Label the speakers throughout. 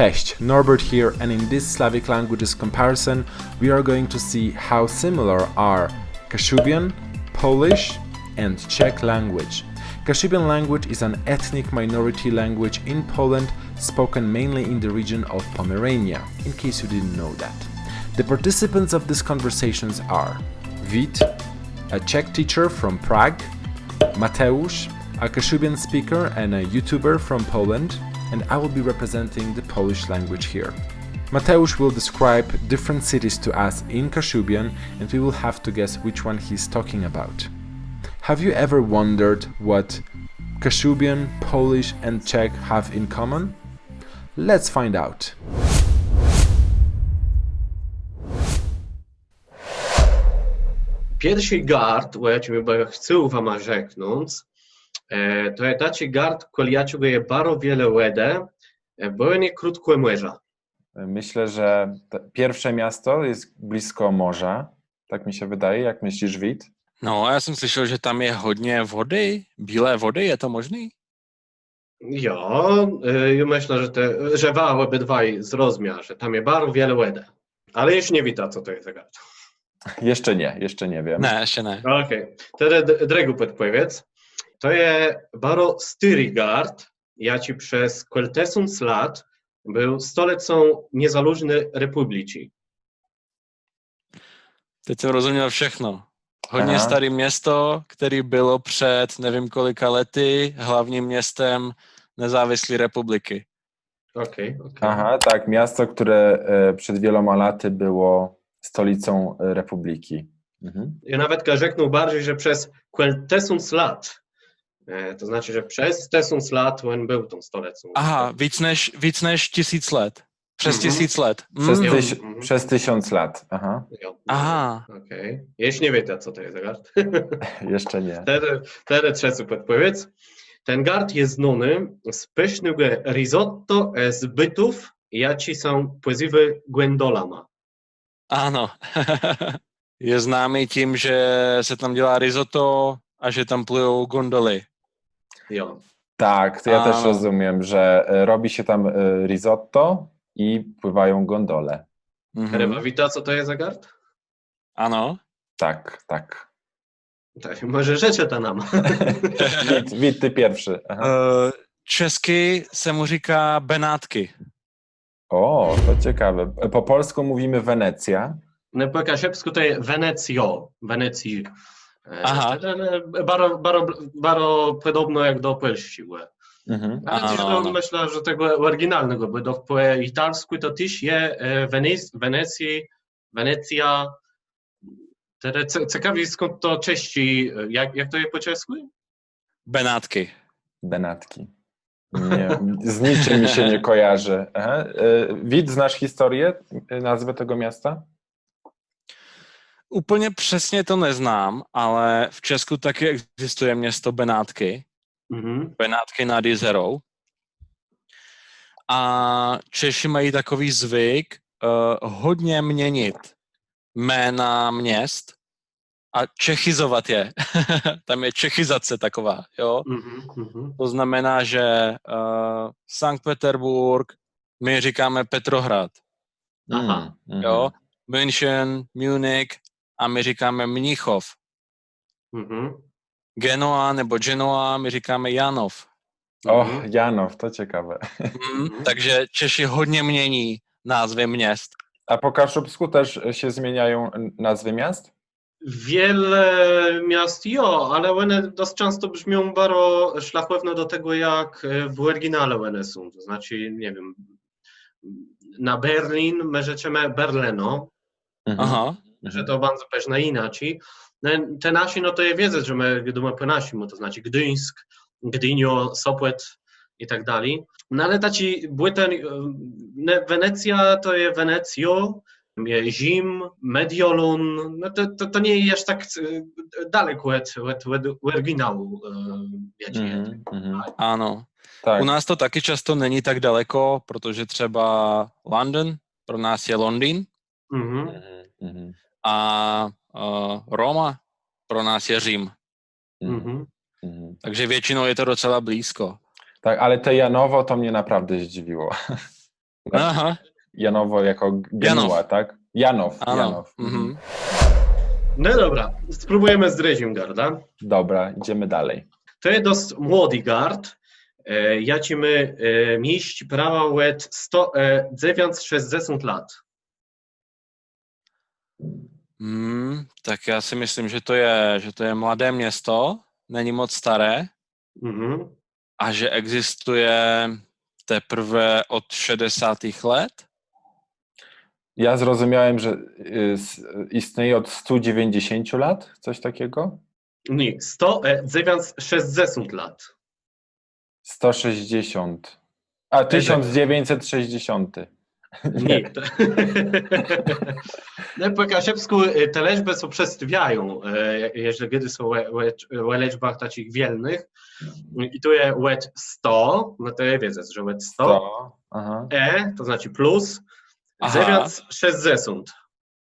Speaker 1: Cześć, Norbert here, and in this Slavic languages comparison, we are going to see how similar are Kashubian, Polish, and Czech language. Kashubian language is an ethnic minority language in Poland spoken mainly in the region of Pomerania, in case you didn't know that. The participants of these conversations are Wit, a Czech teacher from Prague, Mateusz, a Kashubian speaker and a YouTuber from Poland, and I will be representing the Polish language here. Mateusz will describe different cities to us in Kashubian, and we will have to guess which one he's talking about. Have you ever wondered what Kashubian, Polish and Czech have in common? Let's find out.
Speaker 2: Перший гард, я тебе хочу вам rzeknąć, to je tači gard, koji ja ću ga je baro wiele łede, bo on je krótko mierza.
Speaker 3: Myślę, że pierwsze miasto jest blisko morza. Tak mi się wydaje. Jak myślisz, Vít?
Speaker 4: No, já jsem slyšel, že tam je hodně vody, bílé vody, je to možný?
Speaker 2: Ja myślę, że wam obydwaj zrozumia, że tam je baro wiele łede. Ale jeszcze nie wita, co to jest za gard.
Speaker 3: Jeszcze nie wiem.
Speaker 4: Ne, ještě ne.
Speaker 2: Okej, tedy dregu podpowiedz. To je baro styry gard, jaci przez queltesund lat był stolicą niezależnej republiki.
Speaker 4: Teď jsem rozuměl všechno. Hodně staré město, které bylo před nevím kolika lety hlavním městem nezávislé republiky.
Speaker 2: Okej.
Speaker 3: Aha, tak, miasto, które przed wieloma laty było stolicą republiki.
Speaker 2: Ja nawet rzeknął bardziej, że przez queltesund lat. To znaczy, że przez tesund lat on był tą stolicą.
Speaker 4: Aha, víc než 1000 let. Přes 1000 let.
Speaker 3: Przez 1000 lat. Aha.
Speaker 4: Aha.
Speaker 2: Okej. Jeśli nie wiecie, co to jest za gard.
Speaker 3: Jeszcze nie.
Speaker 2: Teraz trzeci podpowiedz. Ten gard jest znany z pysznego risotto z bytów, jaci są płyziwy gwendolama.
Speaker 4: Ano. Je známý tím, že se tam dělá risotto a že tam plujou gondoly.
Speaker 2: Jo.
Speaker 3: Tak, to ja też rozumiem, że robi się tam risotto i pływają gondole.
Speaker 2: Ryba wita, co to jest za gard?
Speaker 4: Ano.
Speaker 3: Tak.
Speaker 2: Tak, może rzeczy ta nam.
Speaker 3: Vít, ty pierwszy.
Speaker 4: Česky se mu říká Benátky.
Speaker 3: O, to ciekawe. Po polsku mówimy Wenecja.
Speaker 2: No po kasiepsku to jest Wenecji.
Speaker 4: Aha.
Speaker 2: Baro podobno jak do Polski. Ale myślę, że tego oryginalnego, bo po italsku to też jest Wenecja. Ciekawi skąd to cześci, jak to jest po czesku?
Speaker 4: Benátky.
Speaker 3: Nie, z niczym mi się nie kojarzy. Vít, znasz historię, nazwę tego miasta?
Speaker 4: Úplně přesně to neznám, ale v Česku taky existuje město Benátky. Benátky nad Jizerou. A Češi mají takový zvyk hodně měnit jména měst a čechizovat je. Tam je čechizace taková, jo. To znamená, že Sankt Peterburg, my říkáme Petrohrad. Jo. München, Munich a my říkáme Mnichov. Genoa nebo Genoa, my říkáme Janov.
Speaker 3: Janov, to ciekawe.
Speaker 4: Takže Češi hodně mění názvy měst.
Speaker 3: A po kaszubsku też się zmieniają nazwy miast?
Speaker 2: Wiele miast, ale one dość często brzmią bardzo szlachetno do tego, jak w oryginale one są. To znaczy, nie wiem, na Berlin my rzeczymy Berleno, że to bardzo pewna inaczej. Te nasi, no to je wiedzę, że my думаем po naszym, to znaczy Gdyńsk, Gdynio, Sopot i tak dalej. No ale taci Wenecja to jest Wenecjo, Rzym, Mediolun, no to nie jest tak daleko od oryginału.
Speaker 4: Ano.
Speaker 3: Tak.
Speaker 4: U nás to taky často není tak daleko, protože třeba London pro nás je Londýn a Roma pro nás je Řím. Takže většinou je to docela blízko.
Speaker 3: Tak, ale te Janowo to mnie naprawdę zdziwiło.
Speaker 4: Aha,
Speaker 3: Janowo jako Genua,
Speaker 4: Janov.
Speaker 3: tak? Janow.
Speaker 4: ano.
Speaker 3: Janow.
Speaker 4: Mhm.
Speaker 2: No dobra, spróbujemy z Drezim garda.
Speaker 3: Dobra, idziemy dalej.
Speaker 2: To je dost młody gard. Ja ci my mieść prawa łet 960 lat.
Speaker 4: Tak já si myslím, že to je mladé město, není moc staré
Speaker 2: Mhm.
Speaker 4: a že existuje teprve od 60. let.
Speaker 3: Ja zrozumiałem, że istnieje od 190 lat, coś takiego?
Speaker 2: Nie, 960 lat.
Speaker 3: 160. A, 1960.
Speaker 2: Nie. No, po kaszepsku te liczby są przestawiają, jeżeli kiedy są w liczbach takich wielnych. I tu jest łet 100, no to ja wiedzę, że łet 100.
Speaker 3: 100. Aha.
Speaker 2: To znaczy plus,
Speaker 4: Aha.
Speaker 2: 960.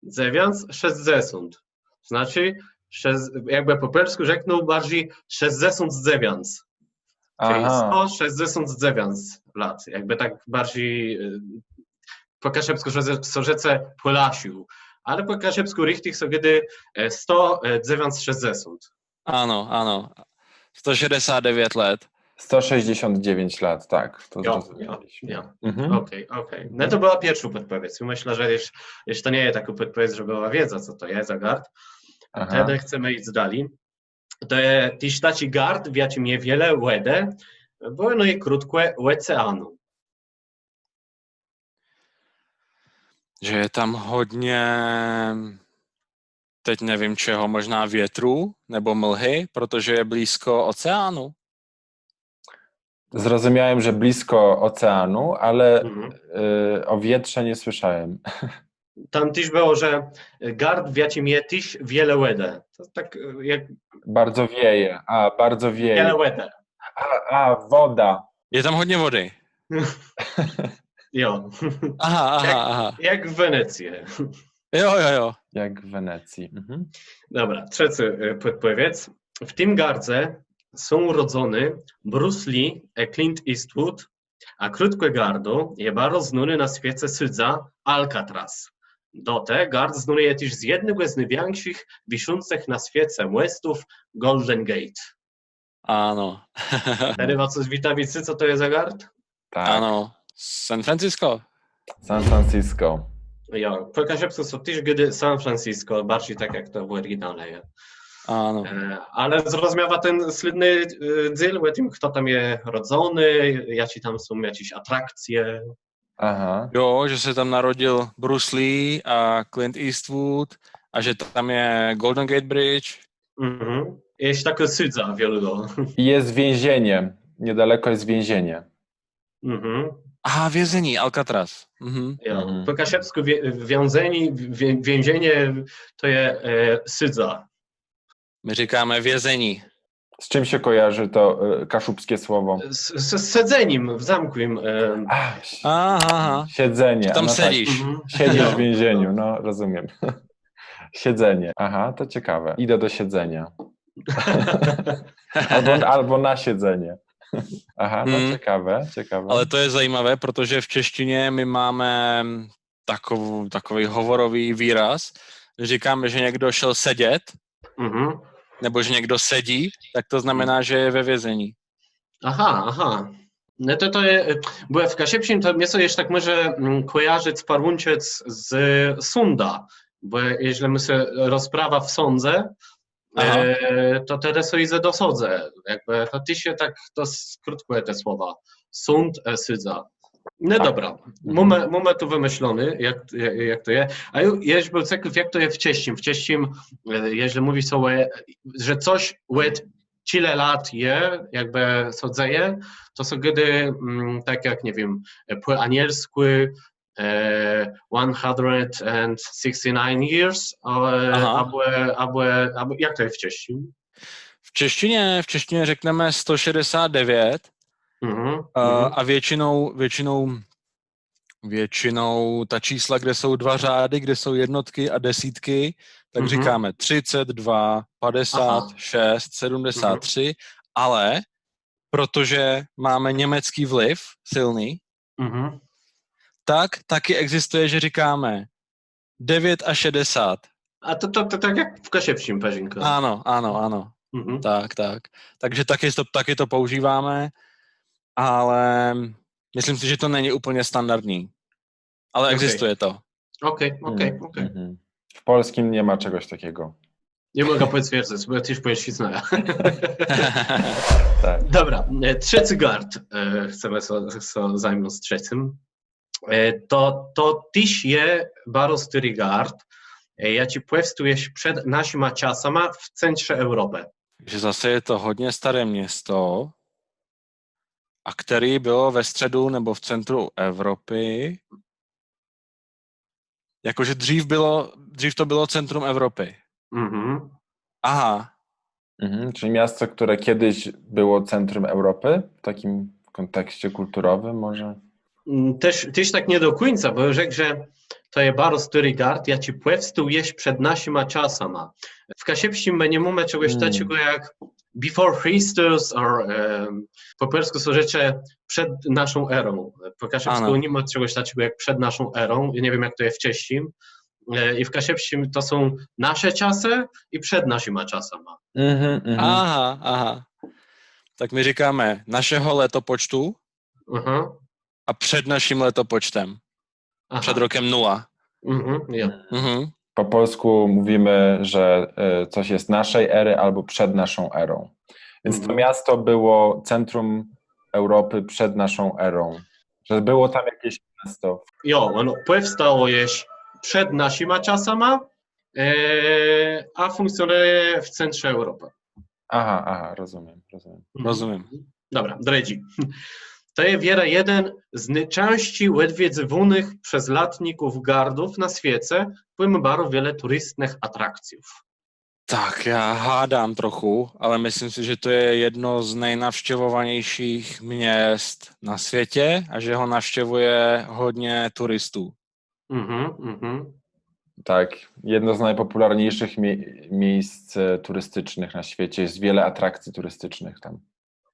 Speaker 2: 960. Znaczy, jakby po polsku rzeknął bardziej 69. Czyli
Speaker 3: Aha.
Speaker 2: 169 lat. Jakby tak bardziej po kaszepsku rzece Polasiu. Ale po kaszepsku richtig są kiedy 160.
Speaker 4: Ano. 169 let.
Speaker 3: 169 lat, tak. To
Speaker 2: Jo,
Speaker 3: zrozumieliśmy.
Speaker 2: ja.
Speaker 3: Mhm.
Speaker 2: Okej. No to była pierwsza podpowiedź. Myślę, że jeszcze to nie jest taka podpowiedź, że była wiedza, co to jest za gard.
Speaker 3: Aha.
Speaker 2: Wtedy chcemy iść dalej. To jest tyś taci gard, wiaci mnie wiele łede, bo no i krótkie oceanu.
Speaker 4: Že je tam hodně, teď nevím čeho, možná větru nebo mlhy, protože je blízko oceánu.
Speaker 3: Zrozumiałem, że blisko oceanu, ale
Speaker 2: Mhm.
Speaker 3: o wietrze nie słyszałem.
Speaker 2: Tam też było, że gard wiaci mnie tyś wiele łede. To tak jak
Speaker 3: Bardzo wieje. A, bardzo wieje.
Speaker 2: wiele łede.
Speaker 3: Woda.
Speaker 4: Je tam hodně vody.
Speaker 2: Jo.
Speaker 4: Aha.
Speaker 2: Jak w Wenecji.
Speaker 4: Jo.
Speaker 3: Jak w Wenecji. Mhm.
Speaker 2: Dobra, trzeci podpowiedz. W tym gardze są rodzony Bruce Lee i Clint Eastwood, a krótkie gardo je bardzo znany na świecie sydza Alcatraz. Do tego gard znany jest też z jednego z największych wiszących na świecie westów Golden Gate.
Speaker 4: Ano.
Speaker 2: Tady was coś witawicy, co to jest za gard?
Speaker 3: Tak.
Speaker 4: Ano. San Francisco.
Speaker 3: San Francisco.
Speaker 2: Ja, po kaszepsku są też gdy San Francisco, bardziej tak jak to w oryginale jest.
Speaker 4: Ano.
Speaker 2: Ale zrozumiała ten slidny dzyl, tym, kto tam jest rodzony, jakie tam są jakieś atrakcje.
Speaker 3: Aha.
Speaker 4: Jo, že se tam narodil Bruce Lee a Clint Eastwood a že tam je Golden Gate Bridge.
Speaker 2: Mhm. Jest takie sydza wielu.
Speaker 3: I jest więzienie. Niedaleko jest więzienie.
Speaker 2: Mhm.
Speaker 4: Aha, vězení, Alcatraz. Mhm.
Speaker 2: Ja.
Speaker 3: Mhm.
Speaker 2: Po kaszepsku więzienie to jest sydza.
Speaker 4: My říkáme vězení.
Speaker 3: Z czym się kojarzy to kaszubskie słowo?
Speaker 2: Z sedzeniem w zamku.
Speaker 4: Aha.
Speaker 3: Siedzenie.
Speaker 4: Czy tam
Speaker 3: No tak.
Speaker 4: sedzisz?
Speaker 3: Siedzisz w więzieniu, no rozumiem. Siedzenie. Aha, to ciekawe. Idę do siedzenia. Albo na siedzenie. Aha, no ciekawe.
Speaker 4: Ale to je zajímavé, protože v češtině my máme takový hovorový výraz, že říkáme, že někdo šel sedět,
Speaker 2: Mhm.
Speaker 4: nebo že někdo sedí, tak to znamená, že je ve vězení.
Speaker 2: Aha. No to jest, bo w Kasiepsim to mnie sobie jeszcze tak może kojarzyć parunczec z sąda, bo jeśli my się rozprawa w sądze, to teraz idę do sądze. Jakby to ty się tak, to skrótko te słowa. Sąd, sydza. No dobra, mamy tu wymyślony, jak to jest. A jeśli był cykl, jak to jest w Cieścim, jeśli mówi sobie, że coś łed tyle lat je, jakby sądzeje, to są gdy, tak jak, nie wiem, po anielsku 169 years, albo jak to jest w Cieścim?
Speaker 4: V češtině řekneme 169 a většinou ta čísla, kde jsou dva řády, kde jsou jednotky a desítky, tak říkáme 32, 56, 73, ale protože máme německý vliv silný, tak taky existuje, že říkáme 9 a 60.
Speaker 2: A to tak jak v Kasiepším, Peřinko.
Speaker 4: Ano.
Speaker 2: Mhm.
Speaker 4: Tak. Takže taky to používáme, ale myslím si, že to není úplně standardní. Ale
Speaker 2: Okej.
Speaker 4: existuje to.
Speaker 2: Okej.
Speaker 3: Mhm. W polskim nie ma czegoś takiego.
Speaker 2: Nie mogę potwierdzić, bo też powiesz znaya.
Speaker 3: Tak.
Speaker 2: Dobra, trzeci gard. Chcemy zajmować z trzecim. To tyś je barostyry gard. Ja ci płewstujesz przed naszyma czasama w centrze Europy.
Speaker 4: Že zase je to hodně staré město, a který bylo ve středu nebo v centru Evropy. Jakože dřív to bylo centrum Evropy.
Speaker 2: Mhm.
Speaker 4: Aha,
Speaker 3: Czyli miasto, które kiedyś było centrum Europy, w takim kontekście kulturowym może?
Speaker 2: Też tak nie do końca, bo rzekł, że to je barostyry gard, ja ci płewstujesz przed naszyma czasama. W Kasiepším nie mamy czegoś takiego jak before Christus, po polsku są rzeczy przed naszą erą. Po kasiepsku
Speaker 4: Ano.
Speaker 2: nie ma czegoś takiego jak przed naszą erą. Ja nie wiem, jak to jest w czeskim. I w Kasiepším to są nasze czasy i przed naszyma czasama.
Speaker 4: aha. Tak my říkáme našeho letopočtu
Speaker 2: Aha.
Speaker 4: a před naším letopočtem.
Speaker 2: Aha.
Speaker 4: Przed rokem 0.
Speaker 2: Ja.
Speaker 4: Mhm.
Speaker 3: Po polsku mówimy, że coś jest naszej ery albo przed naszą erą. Więc to miasto było centrum Europy przed naszą erą. Że było tam jakieś miasto.
Speaker 2: Jo, ono powstało jest przed naszyma czasama, a funkcjonuje w centrze Europy.
Speaker 3: Aha, rozumiem.
Speaker 4: Rozumiem.
Speaker 2: Dobra, dredzi. To jest wiera jeden z najczęściej odwiedzywanych przez latników gardów na świecie, pomimo bardzo wiele turystycznych atrakcji.
Speaker 4: Tak, já hádám trochu, ale myslím si, že to je jedno z nejnavštěvovanějších měst na světě a že ho navštěvuje hodně turistů.
Speaker 3: Tak, jedno z najpopularniejszych miejsc turystycznych na świecie. Jest wiele atrakcji turystycznych tam.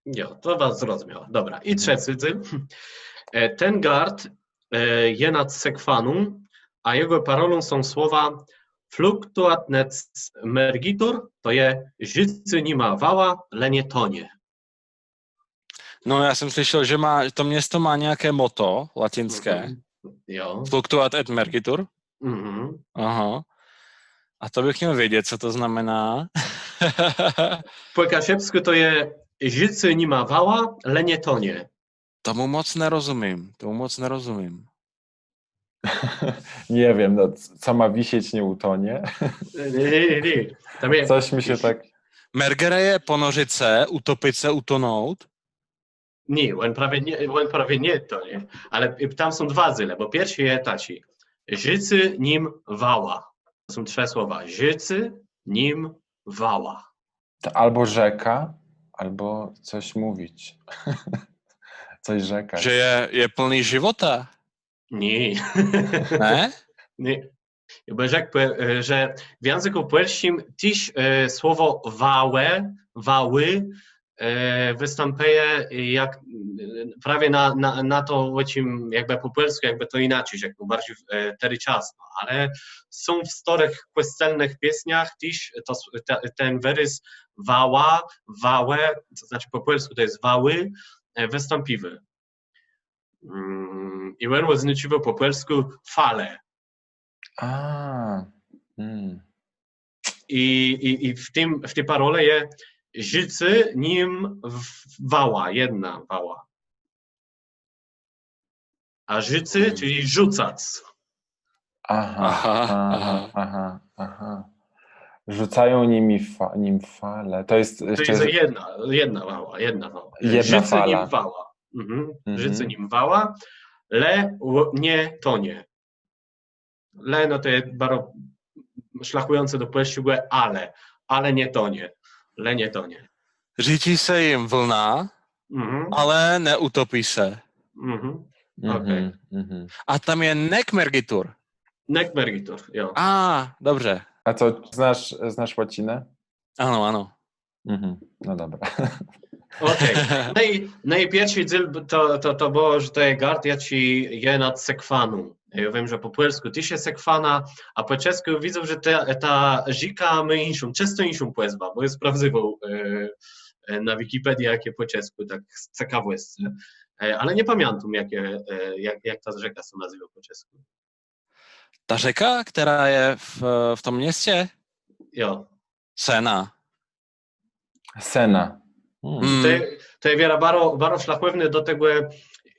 Speaker 2: Jo, to was zrozumiał. Dobra, i trzeci. Ten gard je nad Sekwaną, a jego parolą są słowa fluktuat net mergitur, to je życy nie ma wała, lenie tonie.
Speaker 4: No já jsem slyšel, že to město má nějaké moto latinské.
Speaker 2: Jo.
Speaker 4: Fluctuat et mergitur.
Speaker 2: Mhm.
Speaker 4: Aha. A to bych měl vědět, co to znamená.
Speaker 2: Po kasiepsku to je życy nie ma wała, lenie tonie.
Speaker 4: Tomu moc nerozumím.
Speaker 3: Nie wiem, no, co ma wisieć, nie utonie.
Speaker 2: Nie. Tam je,
Speaker 3: Coś mi się tak...
Speaker 4: Mergere je ponořit se, utopit se, utonout.
Speaker 2: Nie, on prawie nie to, nie? Ale tam są dwa zyle, bo pierwszy jest taci. Życy nim wała. To są trzy słowa. Życy nim wała.
Speaker 3: To albo rzeka, albo coś mówić. Coś rzekać.
Speaker 4: Že je plný života.
Speaker 2: Nie.
Speaker 4: Ne?
Speaker 2: Nie. Ja bym rzekł, że w języku polskim też słowo wały występuje jak prawie na to, jakby po polsku, jakby to inaczej, jakby bardziej teryczasno, ale są w starych kościelnych pieśniach też ten wyrys wałę, to znaczy po polsku to jest wały, wystąpiwy. I on oznacza po polsku fale. I w tej parole jest życy nim wała, jedna wała. A życy, czyli rzucać.
Speaker 3: Aha. Rzucają nim fale. To jest jeszcze...
Speaker 2: To jest jedna wała.
Speaker 3: Jedna
Speaker 2: życy
Speaker 3: fala.
Speaker 2: nim wała. Życy nim wała. Nie tonie. No to jest bardzo szlachujące do polskiego, ale nie tonie. Nie tonie.
Speaker 4: Řítí se jim vlna, ale neutopí se.
Speaker 2: Okay.
Speaker 4: A tam je nekmergitur.
Speaker 2: Nekmergitur, jo.
Speaker 4: Dobře.
Speaker 3: A co, znasz łacinę?
Speaker 4: Ano.
Speaker 3: No dobra.
Speaker 2: Okej. Najpierwszy dziel to było, że to jest gard, ja ci je nad sekwanu. Ja wiem, że po polsku ty się sekwana, a po czesku widzę, że ta żika my inszą, często inszą płezba, bo jest sprawdzywał na Wikipedii, jakie po czesku, tak ciekawe jest. Ale nie pamiętam, jak ta rzeka się nazywa po czesku.
Speaker 4: Ta řeka, která je v tom městě?
Speaker 2: Jo.
Speaker 4: Sena.
Speaker 3: Sena.
Speaker 2: To jest wiele bardzo szlachetne do tego,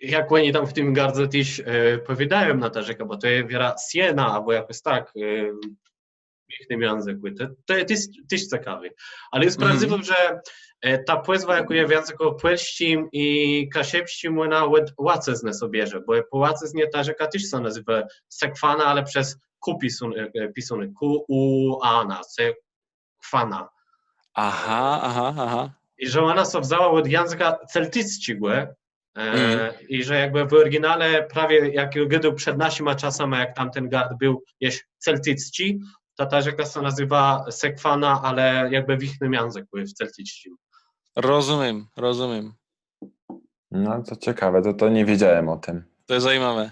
Speaker 2: jak oni tam w tym gardze też powiedziają na ta rzeka, bo to jest wiele Siena, albo jakoś tak w innym języku. To jest też ciekawe. Ale jest prawdziwe, że ta płezwa, jak jest w języku polskim i kasiepskim, ona łacezne sobie bierze, bo po łaceznie ta rzeka też się nazywa Sekwana, ale przez Q pisane, Q-U-A-N-A, Sekwana.
Speaker 4: Aha.
Speaker 2: I że ona się wzięła od języka celtyckiego i że jakby w oryginale prawie jak gdy przed naszymi czasami, jak tamten gard był jest celtycki, to ta rzeka się nazywa Sekwana, ale jakby w innym języku, w celtyckim.
Speaker 4: Rozumím.
Speaker 3: No to ciekawe, to nie wiedziałem o tym.
Speaker 4: To je zajímavé.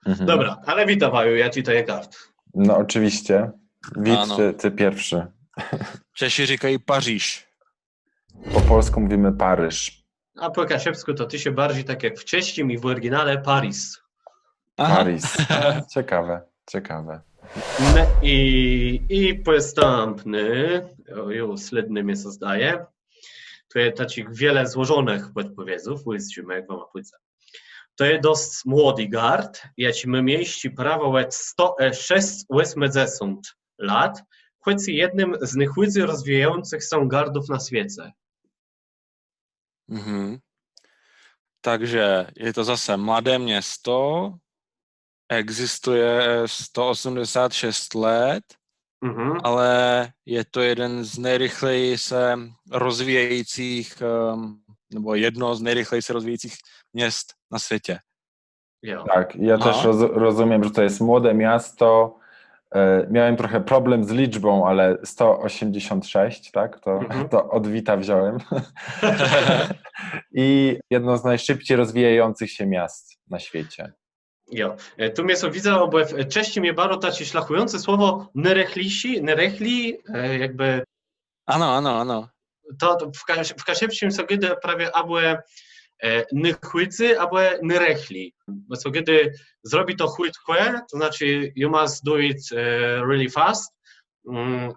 Speaker 2: Dobra, ale witawaju, ja ci to je gard.
Speaker 3: No oczywiście. Ty pierwszy.
Speaker 4: Češi říkají Paříž.
Speaker 3: Po polsku mówimy Paryż.
Speaker 2: A po kasiepsku to ty się bardziej tak jak w czeskim i w oryginale Paris.
Speaker 3: Paris. Ciekawe.
Speaker 2: I postępny, śledny mnie się zdaje, to jest takich wiele złożonych podpowiedziów, wyjdziemy jak wam opłyca. To jest dość młody gard, jak my mieści prawo 180 lat, choć jednym z najchwycej rozwijających się gardów na świecie.
Speaker 4: Takže je to zase mladé město, existuje 186 let, ale je to jeden z nejrychleji se rozvíjejících, nebo jedno z nejrychleji se rozvíjejících měst na světě.
Speaker 2: Jo.
Speaker 3: Tak, ja też rozumiem, że to jest młode miasto. Miałem trochę problem z liczbą, ale 186, tak? To od Wita wziąłem. I jedno z najszybciej rozwijających się miast na świecie.
Speaker 2: Jo. Tu mnie widzę, bo w czeskim jest bardzo takie szlachujące słowo nerechli, jakby...
Speaker 4: Ano.
Speaker 2: To w kasiepskim są kiedy prawie albo nychłycy, albo nyrechli. Bo co kiedy zrobi to chłytkłe, to znaczy you must do it really fast,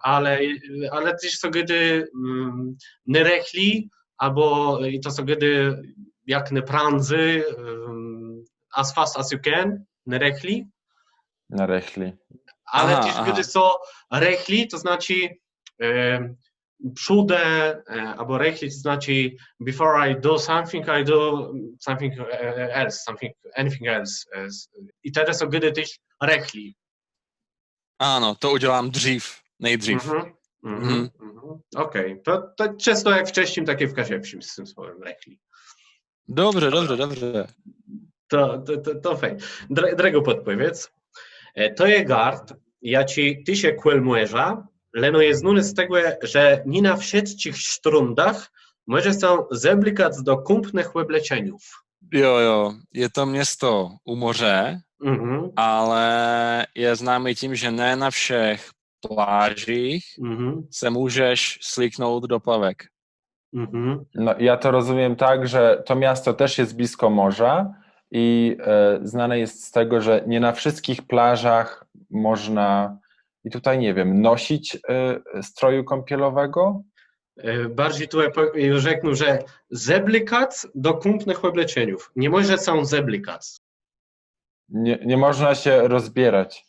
Speaker 2: ale też co kiedy nyrechli, albo to co kiedy jak prędzej, as fast as you can, nyrechli. Ale też kiedy są rechli, to znaczy przódę, albo rechli, to znaczy before I do something else, anything else. I teraz są kiedy też rechli.
Speaker 4: Ano, to udělám nejdřív.
Speaker 2: Okej. To często jak wcześniej, tak jak w kasiepskim z tym słowem rechli.
Speaker 4: Dobrze.
Speaker 2: To fajnie. Drego podpowiedz. To jest gard, ty się kłelmuerza, leno jest znany z tego, że nie na wszystkich strundach może się zeblikać do kumpnych łeblecieniów.
Speaker 4: Jo, je to město u moře, ale je známý tím, že ne na všech plážích se můžeš slíknout do plavek.
Speaker 3: No, ja to rozumiem tak, że to miasto też jest blisko morza i znane jest z tego, że nie na wszystkich plażach można, i tutaj nie wiem, nosić stroju kąpielowego?
Speaker 2: Bardziej tu rzeknął, że zeblikac do kumpnych obleczeniów. Nie może są zeblikac.
Speaker 3: Nie można się rozbierać.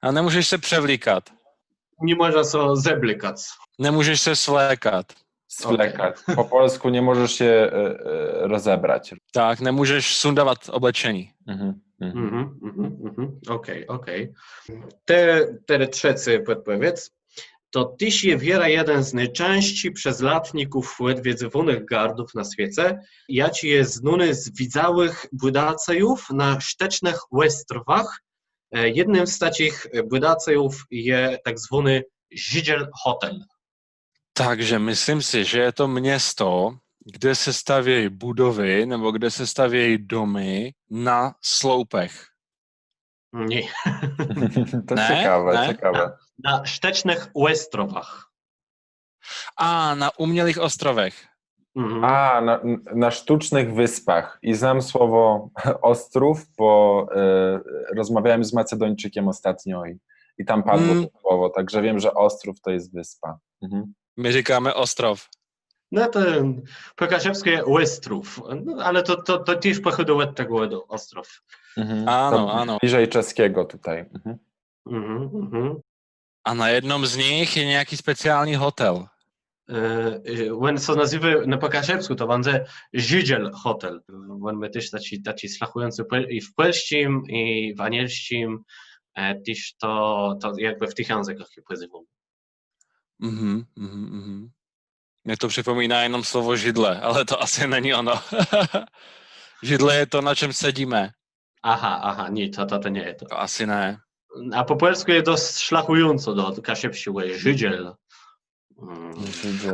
Speaker 4: A nemůžeš se převlíkat.
Speaker 2: Nie można są zeblikac.
Speaker 4: Nemůžeš se svlékat.
Speaker 3: Svlékat. Po polsku nie możesz się rozebrać.
Speaker 4: Tak, nemůžeš sundavat oblečení.
Speaker 2: Okej. Te trzeci podpowiedz. To tyś je wiera jeden z najczęściej przez latników odwiedzywanych gardów na świecie. Ja ci jest znany z widziałych budacjów na sztecznych ostrowach. Jednym z takich budacjów jest tak zwany Żydziel Hotel.
Speaker 4: Takže myslím si, že je to město, kde se stavějí budovy nebo kde se stavějí domy na sloupech.
Speaker 2: Nie.
Speaker 3: To
Speaker 4: Ne?
Speaker 3: ciekawe,
Speaker 4: Ne?
Speaker 3: ciekawe.
Speaker 2: Na sztecznych ostrowach.
Speaker 4: A, na umělých ostrovech.
Speaker 2: Mhm.
Speaker 3: A, na sztucznych wyspach. I znam słowo ostrów, bo rozmawiałem z Macedończykiem ostatnio i tam padło to słowo, także wiem, że ostrów to jest wyspa. Mhm.
Speaker 4: My říkáme ostrov.
Speaker 2: No to po kaszewskie ostrów, no, ale to też pochodzi od tego ostrów.
Speaker 3: Mhm.
Speaker 4: Ano,
Speaker 3: To
Speaker 4: ano.
Speaker 3: bliżej czeskiego tutaj. Mhm.
Speaker 2: Mhm, mhm.
Speaker 4: A na jednom z nich je nějaký speciální hotel.
Speaker 2: When co nazywy na pokaszewsku, to będzie Żydziel Hotel. When my też taci slachujący i w polskim, i w anielskim, też to jakby w tych językach je pozywam.
Speaker 4: Mně to připomíná jenom slovo židle, ale to asi není ono. Židle je to, na čem sedíme.
Speaker 2: Aha, nie, to nie jest to.
Speaker 4: To asi ne.
Speaker 2: A po polsku jest dość szlachująco do kaszewskiego, Żydziel.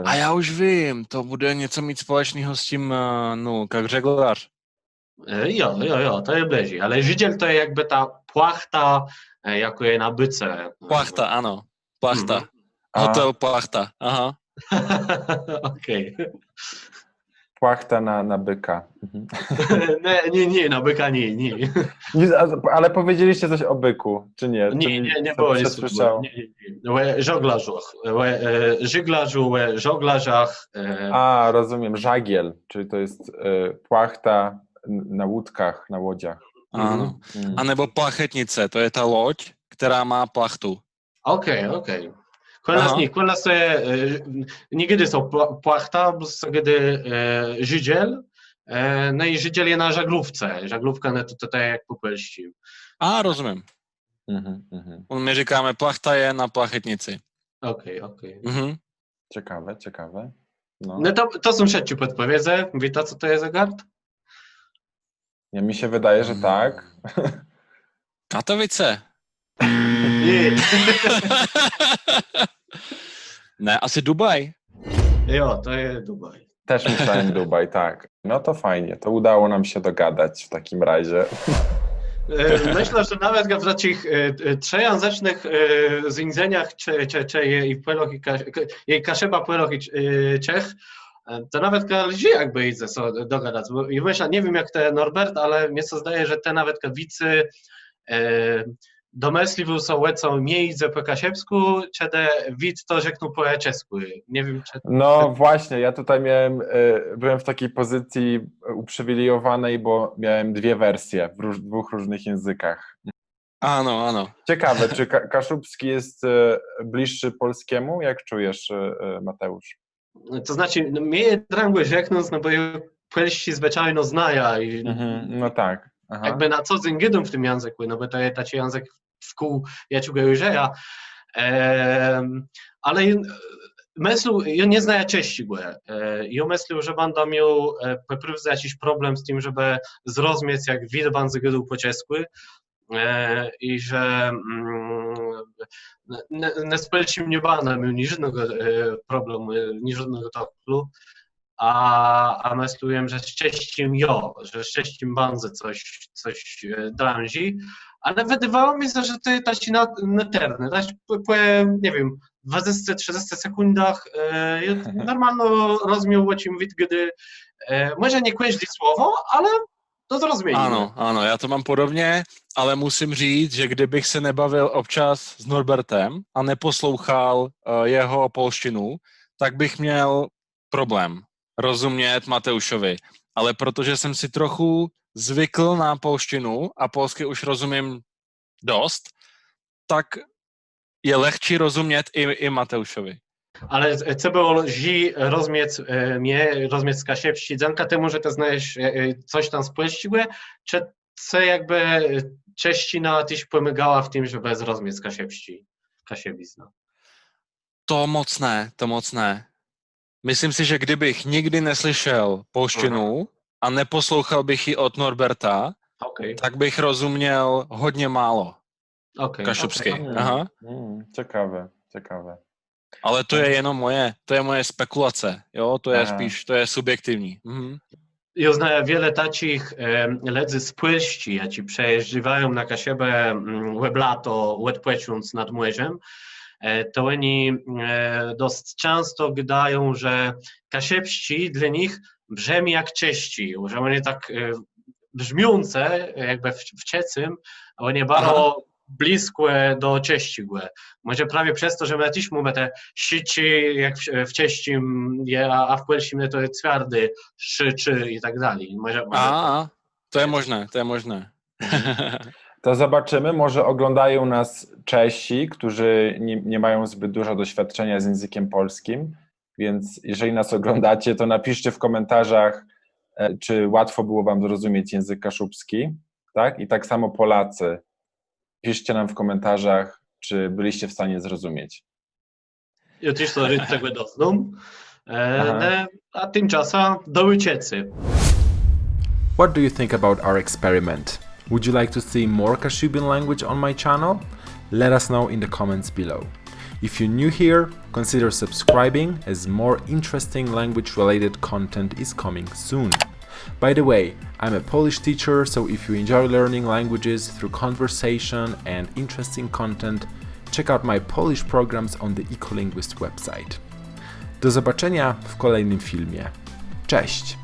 Speaker 4: A já už vím, to bude něco mít společného s tím, no, jak żeglarz.
Speaker 2: Jo, to jest bliżej, ale Żydziel to jest jakby ta płachta, jako je na byce.
Speaker 4: Plachta, ano. Plachta. Hotel Plachta, aha.
Speaker 2: Okej.
Speaker 3: Płachta na byka. Mhm.
Speaker 2: Nie, na byka nie.
Speaker 3: Ale powiedzieliście coś o byku, czy nie?
Speaker 2: Nie było nic. Żeglarzu, żeglarzach.
Speaker 3: A, rozumiem, żagiel, czyli to jest płachta na łódkach, na łodziach.
Speaker 4: Ano. A nebo plachetnice, to je ta loď, která má plachtu.
Speaker 2: Okej. Kiedyś niekiedy są płachta, bo kiedy Żydziel, no i Żydziel je na żaglówce. Żaglówka to tak jak po polskim.
Speaker 4: A, rozumím. My říkáme plachta je na plachetnici.
Speaker 2: Okej.
Speaker 3: Ciekawe. No.
Speaker 2: No to sąsiadci podpowiedzę. Wita, co to jest za gard?
Speaker 3: Ja, mi się wydaje, że tak.
Speaker 4: Katowice.
Speaker 2: Nie.
Speaker 4: Ne, asi Dubaj.
Speaker 2: Jo, to jest Dubaj.
Speaker 3: Też myślałem Dubaj, tak. No to fajnie, to udało nam się dogadać w takim razie.
Speaker 2: Myślę, że nawet w takich trzejęzycznych zwięzeniach i Płeloch i Kaszeba, Płeloch i Czech, to nawet lży jakby idzie dogadać. I myślę, nie wiem jak te Norbert, ale mnie się zdaje, że te nawet wicy domysliwy są lecą miejsce po kasiepsku, czy te widz to rzekną po czesku. Nie wiem, czy...
Speaker 3: No właśnie, ja tutaj byłem w takiej pozycji uprzywilejowanej, bo miałem dwie wersje w dwóch różnych językach.
Speaker 4: Ano.
Speaker 3: Ciekawe, czy kaszubski jest bliższy polskiemu? Jak czujesz, Mateusz?
Speaker 2: To znaczy, mnie drangłe rzeknąc, no bo polści zwyczajno znają.
Speaker 3: No tak. Aha.
Speaker 2: Jakby na co dzień gidą w tym języku, no bo to jest taki język w kół jaciugę ale myślę, ja nie znaję cześci, ja myślę, że będę miał po jakiś problem z tym, żeby zrozumieć, jak wiele zgydł po czesku i że nie z polskim nie będę miał ni żadnego problemu, ni żadnego toku. A myślałem, że z cześciem że z cześciem bandzę coś drąży, ale wydawało mi się, że to jest taki naterny, po, nie wiem, 20-30 sekundach normalnie rozumiał, o czym mówię, gdy może nie kłeśli słowo, ale to zrozumieli.
Speaker 4: Ano, já to mám podobně, ale musím říct, že kdybych se nebavil občas s Norbertem a neposlouchal jeho polštinu, tak bych měl problém rozumět Mateušovi. Ale protože jsem si trochu zvykl na polštinu a polsky už rozumím dost, tak je lehčí rozumět i Mateušovi.
Speaker 2: Ale co było rozumieć z kasiepści, dzięki temu, że ty znajesz coś tam spłyściłe, czy co jakby cześcina tyś pomagała w tym, żeby zrozumieć z kasiebizna?
Speaker 4: To moc ne. Myslím si, že kdybych nikdy neslyšel polštinu a neposlouchal bych ji od Norberta, tak bych rozuměl hodně málo kašubsky. Aha.
Speaker 3: Ciekawe.
Speaker 4: Ale to je jenom to je moje spekulace, jo, to je spíš, to je subjektivní.
Speaker 2: Ja znam wiele takich ledzy z Płelści, jaci przejeżdżają na Kasiebę lato, płeciąc nad młyżem, to oni dość często gdają, że Kasiebści dla nich brzmi jak Cześci, że oni tak brzmiące, jakby w Czecym, a oni bardzo bliskłe do Cześcigłe. Może prawie przez to, że my też mówimy te sici, jak w Cześcim, a w Płelścim to jest twardy, czy i tak dalej.
Speaker 4: To je možné.
Speaker 3: To zobaczymy, może oglądają nas Czesi, którzy nie mają zbyt dużo doświadczenia z językiem polskim, więc jeżeli nas oglądacie, to napiszcie w komentarzach, czy łatwo było wam zrozumieć język kaszubski, tak? I tak samo Polacy. Piszcie nam w komentarzach, czy byliście w stanie zrozumieć.
Speaker 2: Ja też to tego doznam. A tymczasem do ucieczki.
Speaker 1: What do you think about our experiment? Would you like to see more Kashubian language on my channel? Let us know in the comments below. If you're new here, consider subscribing as more interesting language-related content is coming soon. By the way, I'm a Polish teacher, so if you enjoy learning languages through conversation and interesting content, check out my Polish programs on the Ecolinguist website. Do zobaczenia w kolejnym filmie. Cześć!